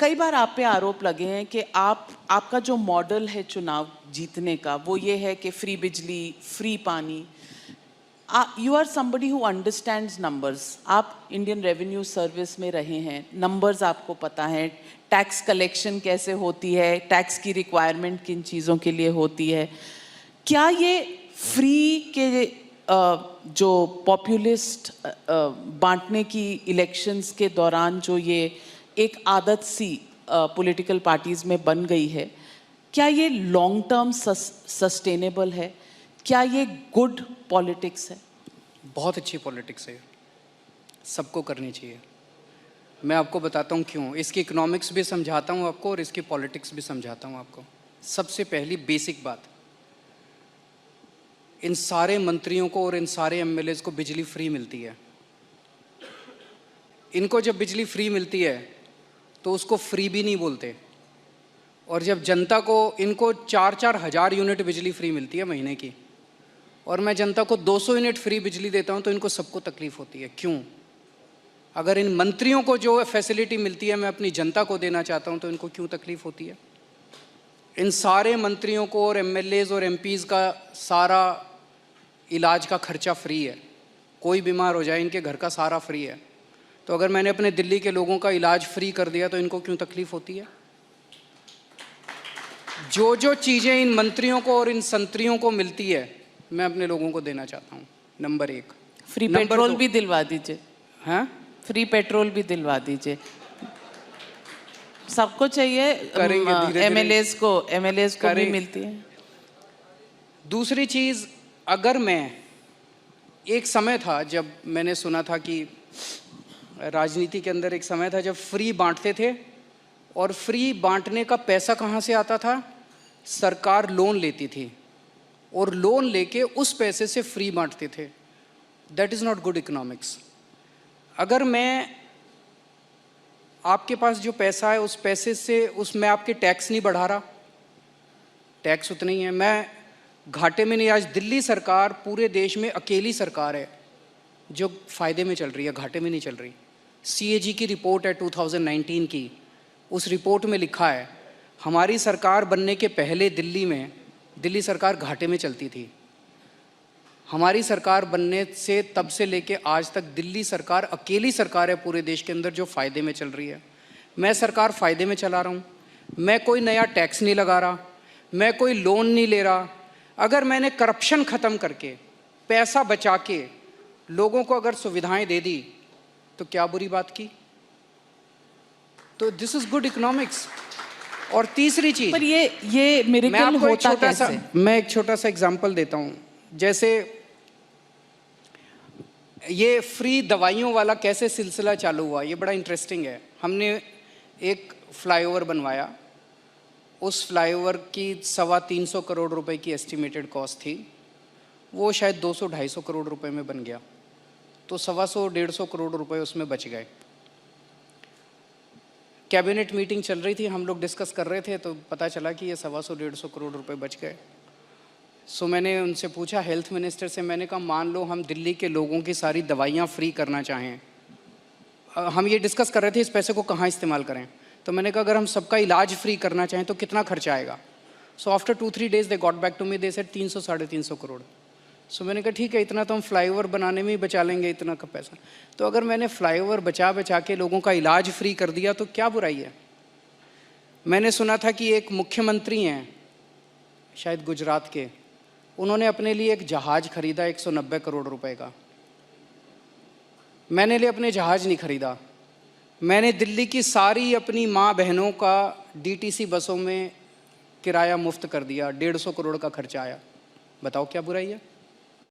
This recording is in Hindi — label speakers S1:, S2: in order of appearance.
S1: कई बार आप पे आरोप लगे हैं कि आपका जो मॉडल है चुनाव जीतने का वो ये है कि फ्री बिजली, फ्री पानी। You are somebody who understands numbers. आप इंडियन रेवेन्यू सर्विस में रहे हैं, नंबर्स आपको पता है, टैक्स कलेक्शन कैसे होती है, टैक्स की रिक्वायरमेंट किन चीज़ों के लिए होती है। क्या ये फ्री के जो पॉपुलिस्ट बांटने की इलेक्शंस के दौरान जो ये एक आदत सी पॉलिटिकल पार्टीज में बन गई है, क्या ये लॉन्ग टर्म सस्टेनेबल है? क्या ये गुड पॉलिटिक्स है?
S2: बहुत अच्छी पॉलिटिक्स है, सबको करनी चाहिए। मैं आपको बताता हूँ क्यों। इसकी इकोनॉमिक्स भी समझाता हूँ आपको और इसकी पॉलिटिक्स भी समझाता हूँ आपको। सबसे पहली बेसिक बात, इन सारे मंत्रियों को और इन सारे एमएलएज को बिजली फ्री मिलती है। इनको जब बिजली फ्री मिलती है तो उसको फ्री भी नहीं बोलते, और जब जनता को, इनको 4-4 हज़ार यूनिट बिजली फ्री मिलती है महीने की, और मैं जनता को 200 यूनिट फ्री बिजली देता हूं, तो इनको सबको तकलीफ होती है। क्यों? अगर इन मंत्रियों को जो फैसिलिटी मिलती है मैं अपनी जनता को देना चाहता हूं, तो इनको क्यों तकलीफ होती है? इन सारे मंत्रियों को और एमएलएज और एमपीज़ का सारा इलाज का खर्चा फ्री है। कोई बीमार हो जाए इनके घर का सारा फ्री है। तो अगर मैंने अपने दिल्ली के लोगों का इलाज फ्री कर दिया तो इनको क्यों तकलीफ होती है? जो जो चीज़ें इन मंत्रियों को और इन संतरियों को मिलती है मैं अपने लोगों को देना चाहता हूँ। नंबर 1,
S1: फ्री पेट्रोल भी दिलवा दीजिए।
S2: हाँ,
S1: फ्री पेट्रोल भी दिलवा दीजिए। सबको चाहिए, एमएलएज को भी मिलती है।
S2: दूसरी चीज़, अगर मैं, एक समय था जब मैंने सुना था कि राजनीति के अंदर एक समय था जब फ्री बांटते थे, और फ्री बांटने का पैसा कहाँ से आता था? सरकार लोन लेती थी और लोन लेके उस पैसे से फ्री बांटते थे। That is not good economics. अगर मैं, आपके पास जो पैसा है उस पैसे से, उसमें आपके टैक्स नहीं बढ़ा रहा, टैक्स उतना ही है, मैं घाटे में नहीं। आज दिल्ली सरकार पूरे देश में अकेली सरकार है जो फ़ायदे में चल रही है, घाटे में नहीं चल रही। सीएजी की रिपोर्ट है 2019 की, उस रिपोर्ट में लिखा है हमारी सरकार बनने के पहले दिल्ली सरकार घाटे में चलती थी। हमारी सरकार बनने से तब से लेके आज तक दिल्ली सरकार अकेली सरकार है पूरे देश के अंदर जो फ़ायदे में चल रही है। मैं सरकार फ़ायदे में चला रहा हूँ, मैं कोई नया टैक्स नहीं लगा रहा, मैं कोई लोन नहीं ले रहा। अगर मैंने करप्शन ख़त्म करके पैसा बचा के लोगों को अगर सुविधाएं दे दी तो क्या बुरी बात की? तो दिस इज़ गुड इकोनॉमिक्स। और तीसरी चीज़,
S1: पर ये मिरेकल होता कैसे?
S2: मैं एक छोटा सा एग्जांपल देता हूँ। जैसे ये फ्री दवाइयों वाला कैसे सिलसिला चालू हुआ, ये बड़ा इंटरेस्टिंग है। हमने एक फ्लाईओवर बनवाया, उस फ्लाईओवर की 325 करोड़ रुपए की एस्टिमेटेड कॉस्ट थी, वो शायद 200-250 करोड़ रुपए में बन गया, तो 125 करोड़ रुपए उसमें बच गए। कैबिनेट मीटिंग चल रही थी, हम लोग डिस्कस कर रहे थे, तो पता चला कि ये 125-150 करोड़ रुपए बच गए। सो मैंने उनसे पूछा, हेल्थ मिनिस्टर से, मैंने कहा मान लो हम दिल्ली के लोगों की सारी दवाइयाँ फ्री करना चाहें, हम ये डिस्कस कर रहे थे इस पैसे को कहाँ इस्तेमाल करें। तो मैंने कहा अगर हम सबका इलाज फ्री करना चाहें तो कितना खर्चा आएगा? So after 2-3 days they got back to me, they said 300-350 crore. So मैंने कहा ठीक है, इतना तो हम फ्लाईओवर बनाने में ही बचा लेंगे, इतना का पैसा। तो अगर मैंने फ्लाईओवर बचा के लोगों का इलाज फ्री कर दिया तो क्या बुराई है? मैंने सुना था कि एक मुख्यमंत्री हैं शायद गुजरात के, उन्होंने अपने लिए एक जहाज़ खरीदा 190 करोड़ रुपए का। मैंने लिए अपने जहाज़ नहीं खरीदा, मैंने दिल्ली की सारी अपनी माँ बहनों का डीटीसी बसों में किराया मुफ्त कर दिया, 150 करोड़ का खर्चा आया। बताओ क्या बुराई है?